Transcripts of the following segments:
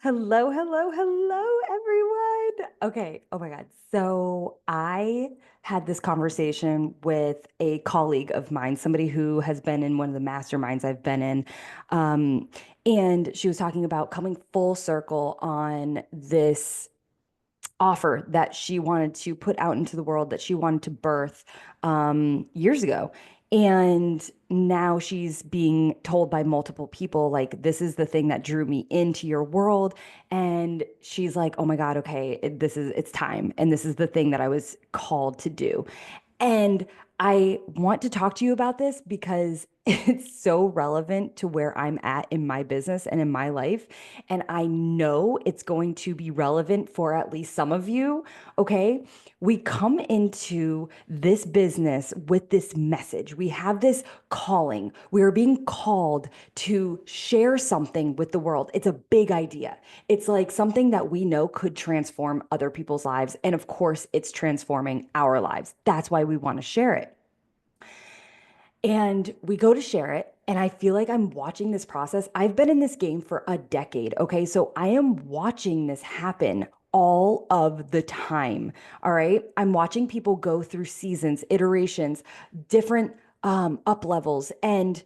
Hello, hello, hello, everyone. Okay. Oh my God. So I had this conversation with a colleague of mine, somebody who has been in one of the masterminds I've been in. Um, and she was talking about coming full circle on this offer that she wanted to put out into the world that she wanted to birth years ago. And now she's being told by multiple people, like, this is the thing that drew me into your world. And she's like, oh my God, okay, it's time. And this is the thing that I was called to do. And I want to talk to you about this because it's so relevant to where I'm at in my business and in my life. And I know it's going to be relevant for at least some of you. Okay. We come into this business with this message. We have this calling. We are being called to share something with the world. It's a big idea. It's like something that we know could transform other people's lives. And of course, it's transforming our lives. That's why we want to share it. And we go to share it. And I feel like I'm watching this process. I've been in this game for a decade. Okay. So I am watching this happen all of the time. All right. I'm watching people go through seasons, iterations, different up levels, and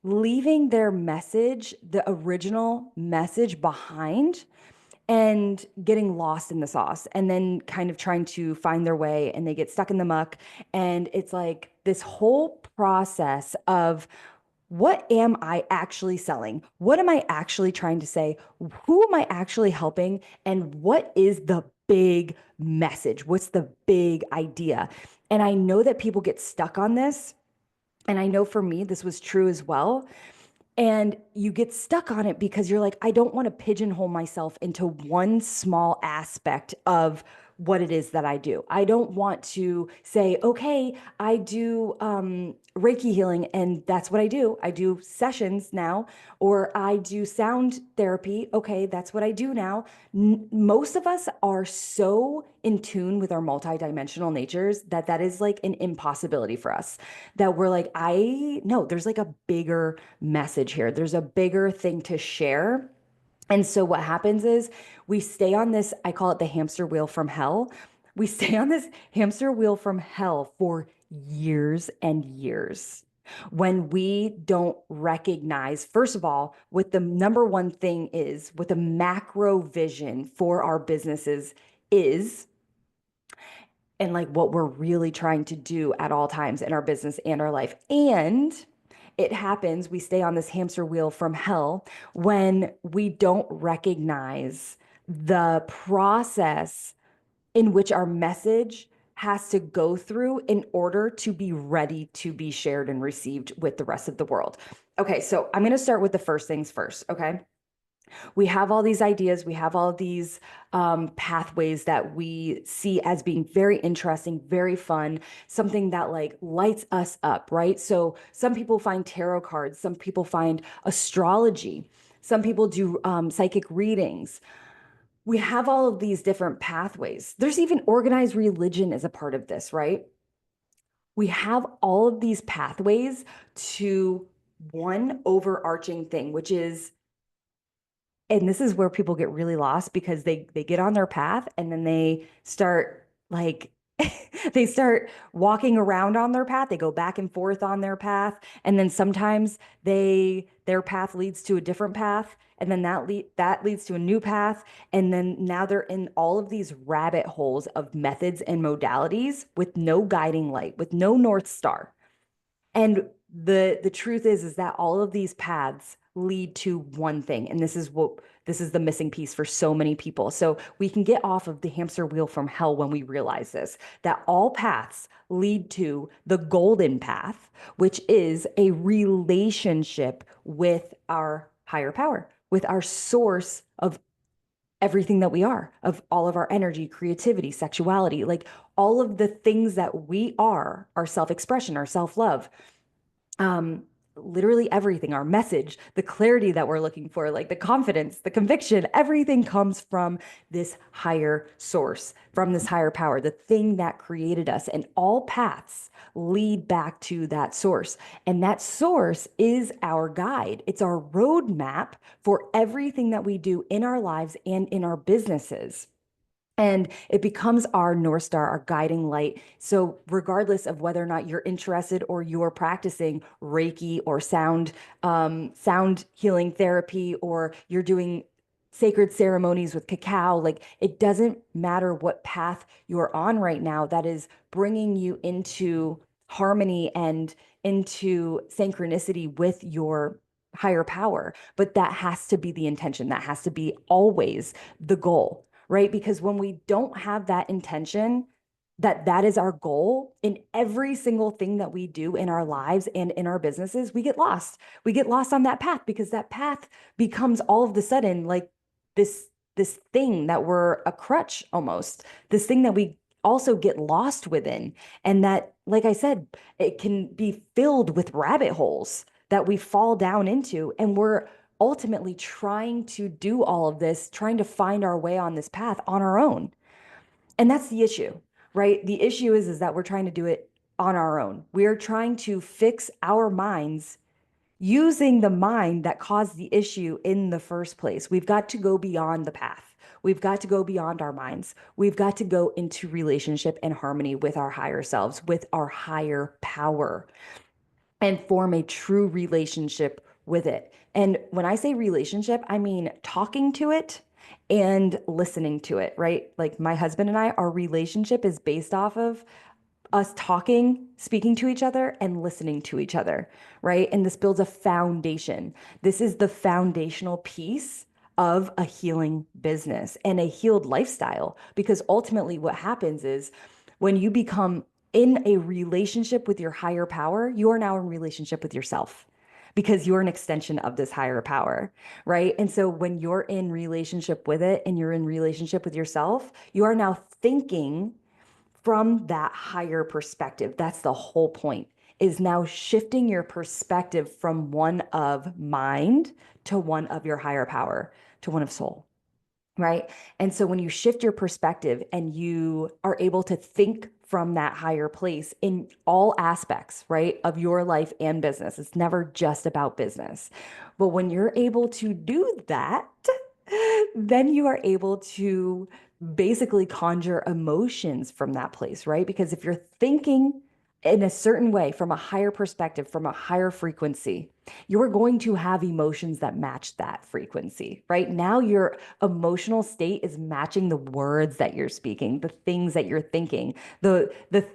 leaving their message, the original message behind and getting lost in the sauce and then kind of trying to find their way and they get stuck in the muck. And it's like this whole process of what am I actually selling? What am I actually trying to say? Who am I actually helping? And what is the big message? What's the big idea? And I know that people get stuck on this. And I know for me, this was true as well. And you get stuck on it because you're like, I don't want to pigeonhole myself into one small aspect of what it is that I do. I don't want to say, okay, I do Reiki healing and that's what I do. I do sessions now, or I do sound therapy. Okay, that's what I do now. Most of us are so in tune with our multidimensional natures that that is like an impossibility for us. That we're like, I know there's like a bigger message here. There's a bigger thing to share. And so what happens is we stay on this, I call it the hamster wheel from hell. We stay on this hamster wheel from hell for years and years when we don't recognize, first of all, what the number one thing is, what the macro vision for our businesses is, and like what we're really trying to do at all times in our business and our life. And it happens, we stay on this hamster wheel from hell when we don't recognize the process in which our message has to go through in order to be ready to be shared and received with the rest of the world. Okay, so I'm going to start with the first things first. Okay, we have all these ideas, we have all these pathways that we see as being very interesting, very fun, something that like lights us up, right? So some people find tarot cards, some people find astrology, some people do psychic readings. We have all of these different pathways. There's even organized religion as a part of this, right? We have all of these pathways to one overarching thing, which is, and this is where people get really lost because they get on their path and then they start like they start walking around on their path. They go back and forth on their path, and then sometimes their path leads to a different path, and then that leads to a new path, and then now they're in all of these rabbit holes of methods and modalities with no guiding light, with no north star. And the truth is that all of these paths lead to one thing. And this is the missing piece for so many people. So we can get off of the hamster wheel from hell when we realize this, that all paths lead to the golden path, which is a relationship with our higher power, with our source of everything that we are, of all of our energy, creativity, sexuality, like all of the things that we are, our self expression, our self love, um, literally everything, our message, the clarity that we're looking for, like the confidence, the conviction, everything comes from this higher source, from this higher power, the thing that created us. And all paths lead back to that source. And that source is our guide. It's our roadmap for everything that we do in our lives and in our businesses. And it becomes our North Star, our guiding light. So, regardless of whether or not you're interested or you're practicing Reiki or sound healing therapy, or you're doing sacred ceremonies with cacao, like it doesn't matter what path you're on right now that is bringing you into harmony and into synchronicity with your higher power. But that has to be the intention. That has to be always the goal, right? Because when we don't have that intention, that is our goal in every single thing that we do in our lives and in our businesses, we get lost. We get lost on that path because that path becomes all of the sudden like this thing that we're a crutch almost, this thing that we also get lost within. And that, like I said, it can be filled with rabbit holes that we fall down into. And we're ultimately trying to do all of this, trying to find our way on this path on our own. And that's the issue, right? The issue is that we're trying to do it on our own. We are trying to fix our minds using the mind that caused the issue in the first place. We've got to go beyond the path. We've got to go beyond our minds. We've got to go into relationship and harmony with our higher selves, with our higher power, and form a true relationship with it. And when I say relationship, I mean talking to it and listening to it, right? Like my husband and I, our relationship is based off of us talking, speaking to each other, and listening to each other, right? And this builds a foundation. This is the foundational piece of a healing business and a healed lifestyle. Because ultimately, what happens is when you become in a relationship with your higher power, you are now in relationship with yourself because you're an extension of this higher power, right? And so when you're in relationship with it and you're in relationship with yourself, you are now thinking from that higher perspective. That's the whole point, is now shifting your perspective from one of mind to one of your higher power, to one of soul, right? And so when you shift your perspective and you are able to think from that higher place in all aspects, right, of your life and business, it's never just about business. But when you're able to do that, then you are able to basically conjure emotions from that place, right? Because if you're thinking in a certain way from a higher perspective, from a higher frequency, you're going to have emotions that match that frequency, right? Now your emotional state is matching the words that you're speaking, the things that you're thinking, the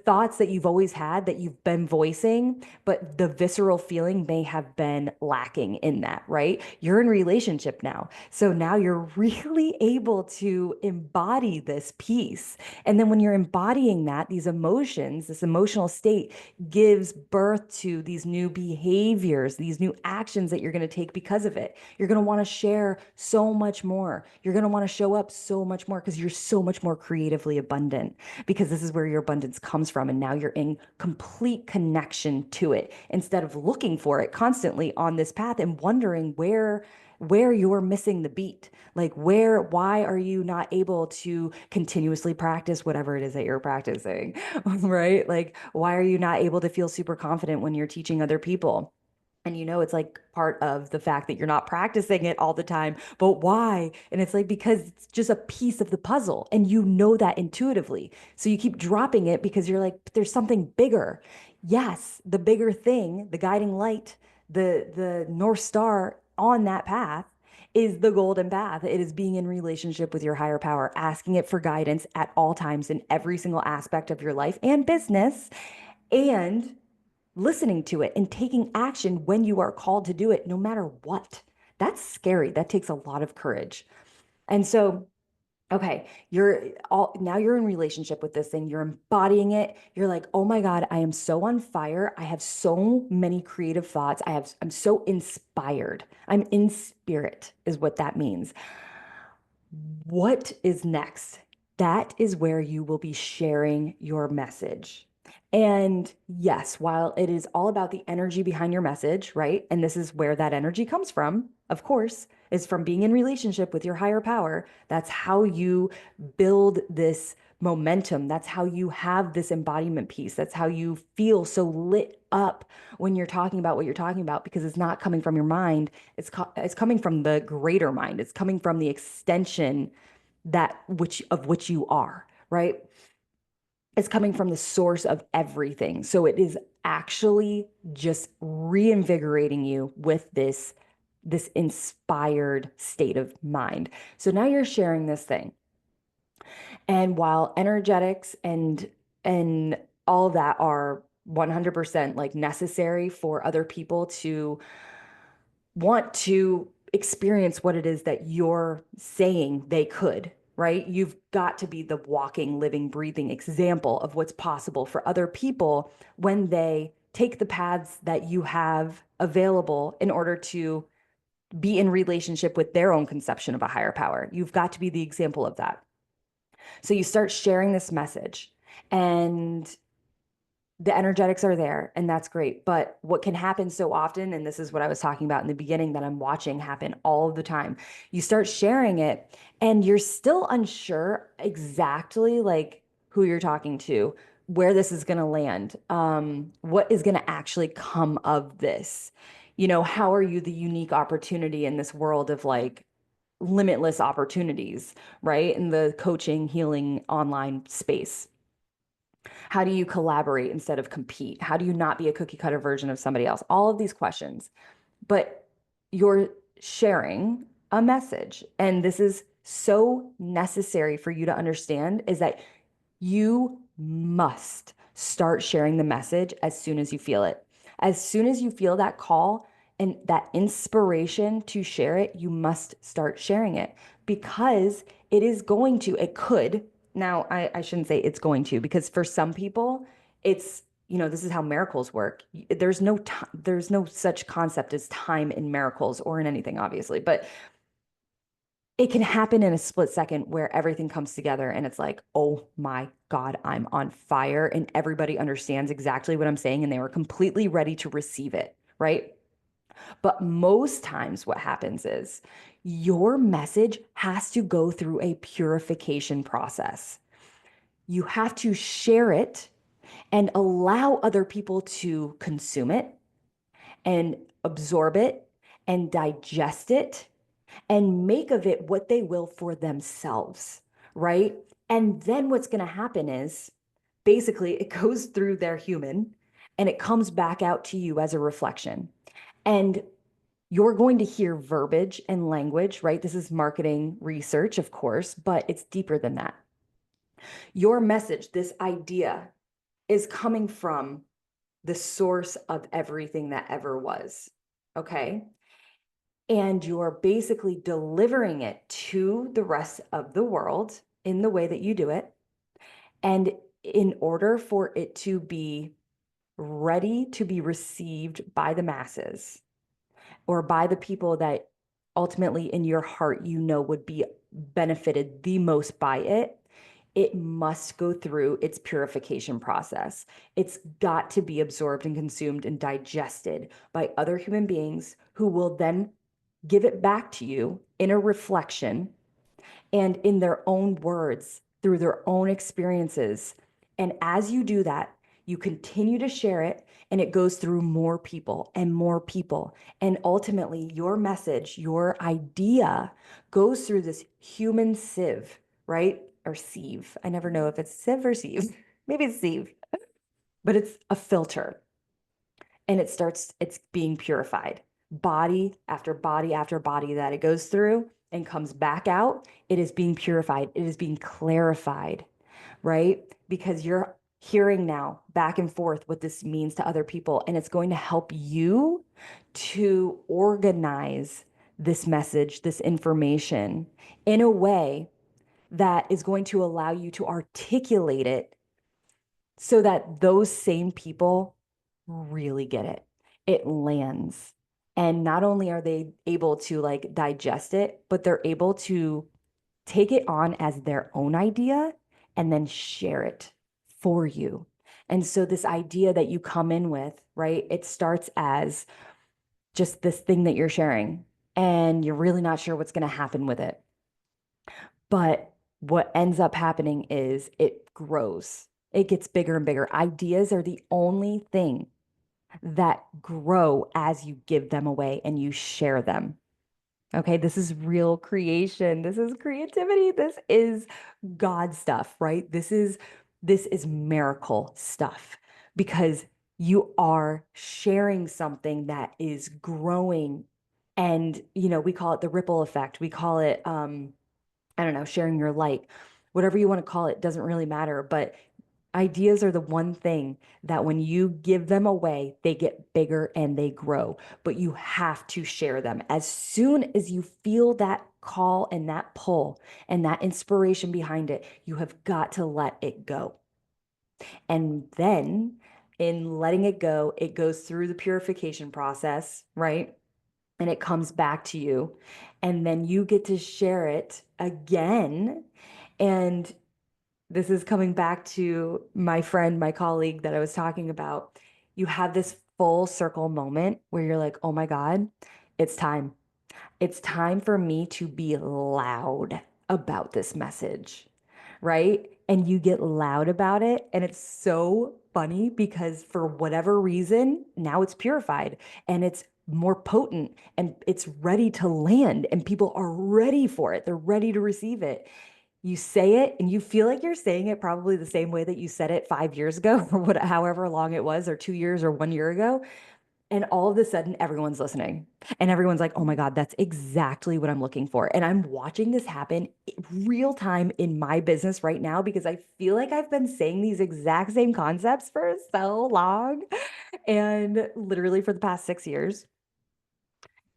thoughts that you've always had that you've been voicing, but the visceral feeling may have been lacking in that, right? You're in relationship now. So now you're really able to embody this piece. And then when you're embodying that, these emotions, this emotional state gives birth to these new behaviors, these new actions that you're going to take because of it. You're going to want to share so much more. You're going to want to show up so much more because you're so much more creatively abundant, because this is where your abundance comes from. And now you're in complete connection to it instead of looking for it constantly on this path and wondering where you're missing the beat. Like why are you not able to continuously practice whatever it is that you're practicing, right? Like, why are you not able to feel super confident when you're teaching other people? And it's like part of the fact that you're not practicing it all the time, but why? And it's like, because it's just a piece of the puzzle and you know that intuitively. So you keep dropping it because you're like, there's something bigger. Yes, the bigger thing, the guiding light, the North Star on that path is the golden path. It is being in relationship with your higher power, asking it for guidance at all times in every single aspect of your life and business, and listening to it and taking action when you are called to do it, no matter what. That's scary. That takes a lot of courage. And so, okay, you're in relationship with this thing, you're embodying it. You're like, oh my God, I am so on fire. I have so many creative thoughts. I'm so inspired. I'm in spirit, is what that means. What is next? That is where you will be sharing your message. And yes, while it is all about the energy behind your message, right? And this is where that energy comes from, of course, is from being in relationship with your higher power. That's how you build this momentum. That's how you have this embodiment piece. That's how you feel so lit up when you're talking about what you're talking about, because it's not coming from your mind. It's coming from the greater mind. It's coming from the extension that which you are, right? Is coming from the source of everything. So it is actually just reinvigorating you with this inspired state of mind. So now you're sharing this thing. And while energetics and all of that are 100% like necessary for other people to want to experience what it is that you're saying they could, right? You've got to be the walking, living, breathing example of what's possible for other people when they take the paths that you have available in order to be in relationship with their own conception of a higher power. You've got to be the example of that. So you start sharing this message, and the energetics are there, and that's great. But what can happen so often, and this is what I was talking about in the beginning that I'm watching happen all of the time, you start sharing it and you're still unsure exactly like who you're talking to, where this is going to land, what is going to actually come of this. How are you the unique opportunity in this world of like limitless opportunities, right? In the coaching, healing, online space. How do you collaborate instead of compete? How do you not be a cookie cutter version of somebody else? All of these questions. But you're sharing a message. And this is so necessary for you to understand is that you must start sharing the message as soon as you feel it. As soon as you feel that call and that inspiration to share it, you must start sharing it because it could. Now, I shouldn't say it's going to, because for some people, this is how miracles work. There's no such concept as time in miracles or in anything, obviously, but it can happen in a split second where everything comes together and it's like, oh my God, I'm on fire. And everybody understands exactly what I'm saying and they were completely ready to receive it, right? But most times, what happens is your message has to go through a purification process. You have to share it and allow other people to consume it and absorb it and digest it and make of it what they will for themselves, right? And then what's going to happen is basically it goes through their human and it comes back out to you as a reflection. And you're going to hear verbiage and language, right? This is marketing research, of course, but it's deeper than that. Your message, this idea, is coming from the source of everything that ever was. Okay. And you're basically delivering it to the rest of the world in the way that you do it. And in order for it to be ready to be received by the masses or by the people that ultimately in your heart would be benefited the most by it, it must go through its purification process. It's got to be absorbed and consumed and digested by other human beings who will then give it back to you in a reflection and in their own words through their own experiences. And as you do that, you continue to share it and it goes through more people and more people. And ultimately, your message, your idea goes through this human sieve, right? Or sieve. I never know if it's sieve or sieve. Maybe it's sieve, but it's a filter and it's being purified. Body after body after body that it goes through and comes back out, it is being purified. It is being clarified, right? Because you're hearing now back and forth what this means to other people. And it's going to help you to organize this message, this information in a way that is going to allow you to articulate it so that those same people really get it. It lands. And not only are they able to like digest it, but they're able to take it on as their own idea and then share it for you. And so this idea that you come in with, right, it starts as just this thing that you're sharing, and you're really not sure what's going to happen with it. But what ends up happening is it grows. It gets bigger and bigger. Ideas are the only thing that grow as you give them away and you share them. Okay, this is real creation. This is creativity. This is God stuff, right? This is miracle stuff because you are sharing something that is growing, and we call it the ripple effect. We call it I don't know, sharing your light. Whatever you want to call it doesn't really matter, but ideas are the one thing that when you give them away, they get bigger and they grow, but you have to share them. As soon as you feel that call and that pull and that inspiration behind it, you have got to let it go. And then in letting it go, it goes through the purification process, right? And it comes back to you. And then you get to share it again. And this is coming back to my friend, my colleague that I was talking about. You have this full circle moment where you're like, oh my God, it's time. It's time for me to be loud about this message, right? And you get loud about it. And it's so funny because for whatever reason, now it's purified and it's more potent and it's ready to land and people are ready for it. They're ready to receive it. You say it and you feel like you're saying it probably the same way that you said it 5 years ago or however long it was, or 2 years or 1 year ago. And all of a sudden, everyone's listening. And everyone's like, oh my God, that's exactly what I'm looking for. And I'm watching this happen real time in my business right now because I feel like I've been saying these exact same concepts for so long and literally for the past 6 years.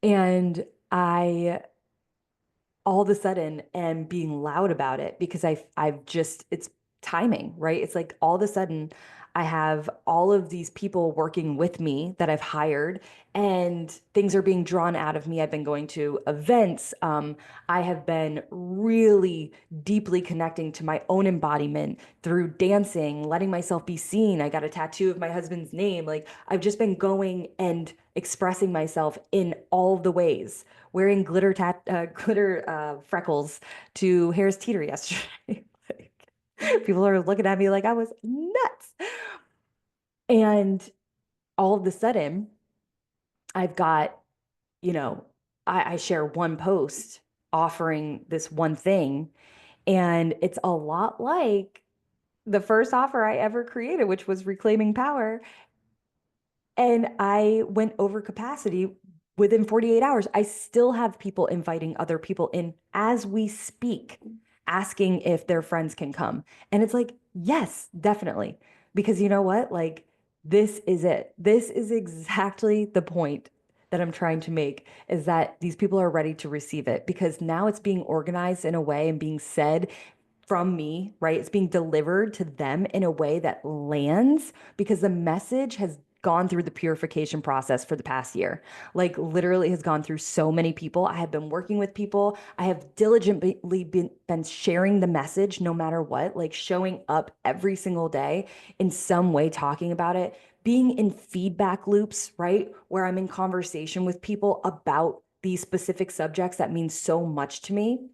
And I all of a sudden and being loud about it because I've just it's timing, right? It's like all of a sudden I have all of these people working with me that I've hired and things are being drawn out of me. I've been going to events. I have been really deeply connecting to my own embodiment through dancing, letting myself be seen. I got a tattoo of my husband's name. Like I've just been going and expressing myself in all the ways, wearing glitter freckles to Harris Teeter yesterday. People are looking at me like I was nuts. And all of a sudden, I've got, you know, I share one post offering this one thing, and it's a lot like the first offer I ever created, which was reclaiming power. And I went over capacity within 48 hours. I still have people inviting other people in as we speak, asking if their friends can come. And it's like, yes, definitely. Because you know what? Like, this is it. This is exactly the point that I'm trying to make is that these people are ready to receive it because now it's being organized in a way and being said from me, right? It's being delivered to them in a way that lands because the message has gone through the purification process for the past year. Like literally has gone through so many people. I have been working with people. I have diligently been sharing the message no matter what, like showing up every single day in some way, talking about it, being in feedback loops, right? Where I'm in conversation with people about these specific subjects that mean so much to me.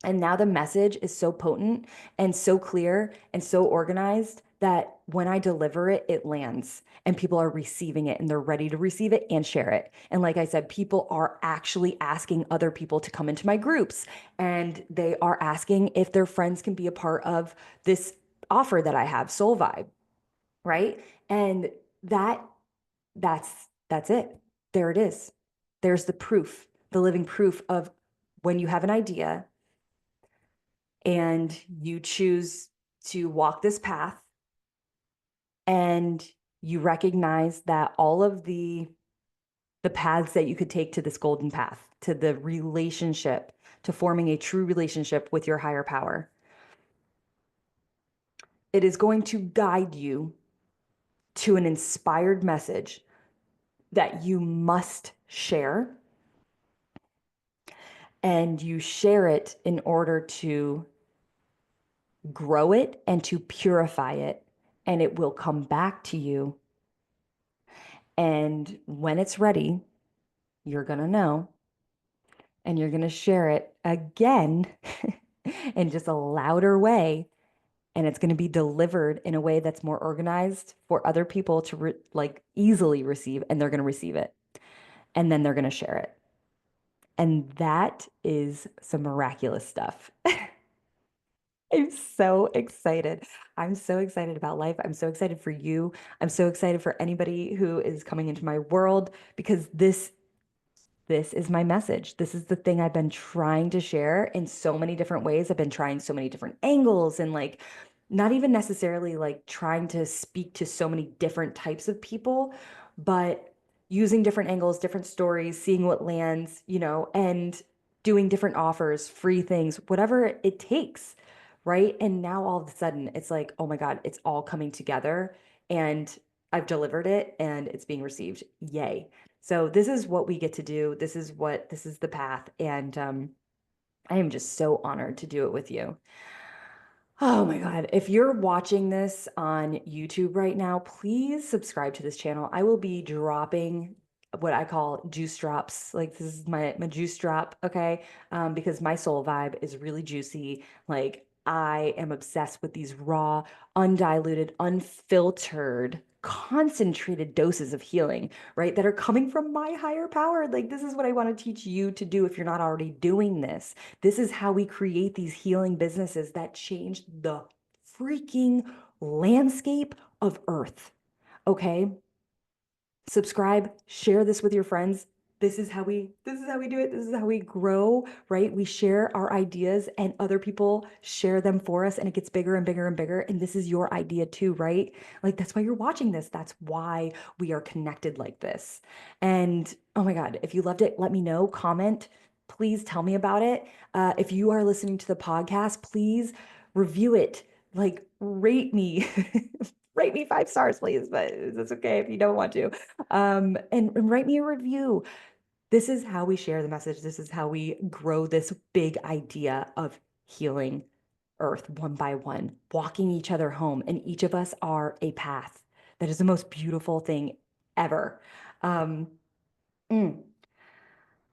And now the message is so potent and so clear and so organized that when I deliver it, it lands and people are receiving it and they're ready to receive it and share it. And like I said, people are actually asking other people to come into my groups and they are asking if their friends can be a part of this offer that I have, Soul Vibe, right? And that that's it. There it is. There's the proof, the living proof of when you have an idea and you choose to walk this path and you recognize that all of the paths that you could take to this golden path, to the relationship, to forming a true relationship with your higher power, it is going to guide you to an inspired message that you must share, and you share it in order to grow it and to purify it and it will come back to you. And when it's ready, you're going to know and you're going to share it again in just a louder way. And it's going to be delivered in a way that's more organized for other people to like easily receive, and they're going to receive it. And then they're going to share it. And that is some miraculous stuff. I'm so excited. I'm so excited about life. I'm so excited for you. I'm so excited for anybody who is coming into my world because this is my message. This is the thing I've been trying to share in so many different ways. I've been trying so many different angles and like not even necessarily like trying to speak to so many different types of people, but using different angles, different stories, seeing what lands, and doing different offers, free things, whatever it takes. Right. And now all of a sudden it's like, oh my God, it's all coming together and I've delivered it and it's being received. Yay. So this is what we get to do. This is the path. And I am just so honored to do it with you. Oh my God. If you're watching this on YouTube right now, please subscribe to this channel. I will be dropping what I call juice drops. Like this is my juice drop, okay? Because my soul vibe is really juicy. Like I am obsessed with these raw, undiluted, unfiltered, concentrated doses of healing, right? That are coming from my higher power. Like this is what I want to teach you to do if you're not already doing this. This is how we create these healing businesses that change the freaking landscape of Earth. Okay? Subscribe, share this with your friends. This is how we do it. This is how we grow, right? We share our ideas and other people share them for us and it gets bigger and bigger and bigger. And this is your idea too, right? Like that's why you're watching this. That's why we are connected like this. And oh my God, if you loved it, let me know, comment, please tell me about it. If you are listening to the podcast, please review it, like rate me. Rate me 5 stars, please, but that's okay if you don't want to. And write me a review. This is how we share the message. This is how we grow this big idea of healing Earth one by one, walking each other home. And each of us are a path. That is the most beautiful thing ever. Um, mm.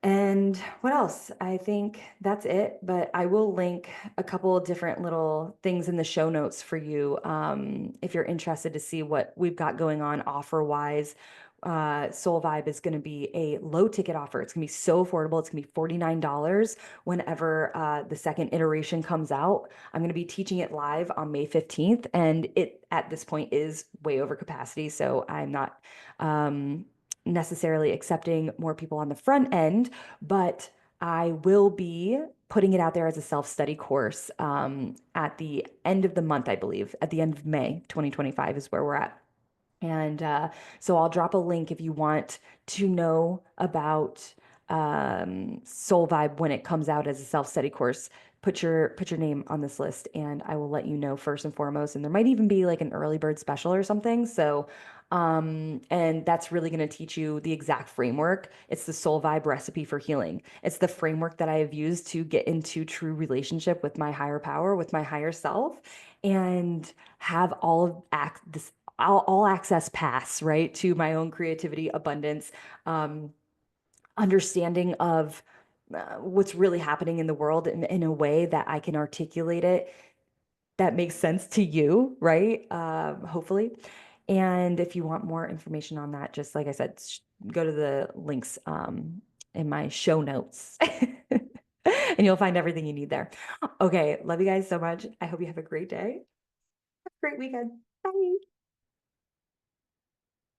And what else? I think that's it, but I will link a couple of different little things in the show notes for you if you're interested to see what we've got going on offer wise. Soul Vibe is going to be a low ticket offer. It's going to be so affordable. It's going to be $49 whenever the second iteration comes out. I'm going to be teaching it live on May 15th, and it at this point is way over capacity. So I'm not. Necessarily accepting more people on the front end, but I will be putting it out there as a self-study course at the end of the month, I believe, at the end of May 2025 is where we're at. And so I'll drop a link if you want to know about Soul Vibe when it comes out as a self-study course. Put your name on this list, and I will let you know first and foremost. And there might even be like an early bird special or something. So, and that's really going to teach you the exact framework. It's the Soul Vibe recipe for healing. It's the framework that I have used to get into true relationship with my higher power, with my higher self, and have all of this all access pass, right, to my own creativity, abundance, understanding of what's really happening in the world in a way that I can articulate it that makes sense to you, right? Hopefully. And if you want more information on that, just like I said, go to the links in my show notes and you'll find everything you need there. Okay. Love you guys so much. I hope you have a great day. Have a great weekend. Bye.